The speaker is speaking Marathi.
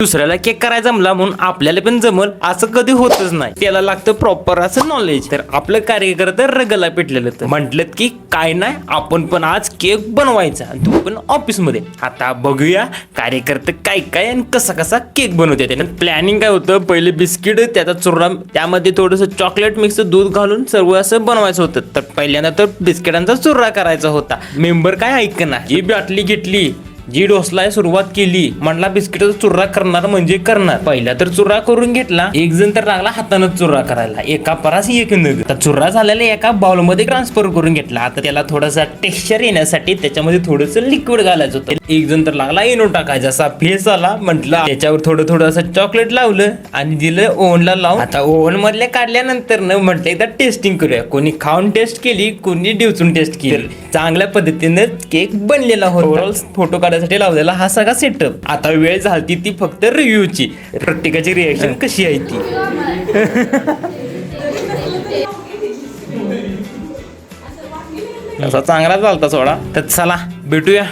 दुसऱ्याला केक करायचा जमला म्हणून आपल्याला पण जमल असं कधी होतच नाही. त्याला लागतं प्रॉपर असं नॉलेज. तर आपलं कार्यकर्ता रगला पेटलेलं तर म्हटलं की काय नाही, आपण पण आज केक बनवायचा, तू पण ऑफिस मध्ये. आता बघूया कार्यकर्ते काय काय आणि कसा कसा केक बनवते. त्याने प्लॅनिंग काय होतं, पहिले बिस्किट, त्याचा चुर्रा, त्यामध्ये थोडंसं चॉकलेट मिक्स दूध घालून सर्व असं बनवायचं होतं. तर पहिल्यांदा तर बिस्किटांचा चुर्रा करायचा होता. मेंबर काय ऐकणार, जी बाटली घेतली, जी डोसला सुरुवात केली, म्हटला बिस्किटचा चुर्रा करणार म्हणजे करणार. पहिला तर चुर्रा करून घेतला, एक जण तर लागला हातानं चुर्रा करायला, एका परास एक नग. तर चुर्रा झालेला एका बाउल मध्ये ट्रान्सफर करून घेतला. आता त्याला थोडासा टेक्स्चर येण्यासाठी त्याच्यामध्ये थोडंसं लिक्विड घालायचं होतं. एक जण तर लागला इनो टाकायचा. असा फेस आला, म्हटलं त्याच्यावर थोडं असं चॉकलेट लावलं आणि दिलं ओव्हनला लावून. आता ओव्हन मधल्या काढल्यानंतर न म्हटलं एकदा टेस्टिंग करूया. कोणी खाऊन टेस्ट केली, कोणी डिवचून टेस्ट केली. चांगल्या पद्धतीने केक बनलेला होता. फोटो काढायसाठी लावलेला हा सगळा सेटअप. आता वेळ झाली ती फक्त रिव्ह्यूची, प्रत्येकाची रिएक्शन कशी आहे ती. असा चांगला चालता सोडा. तर चला भेटूया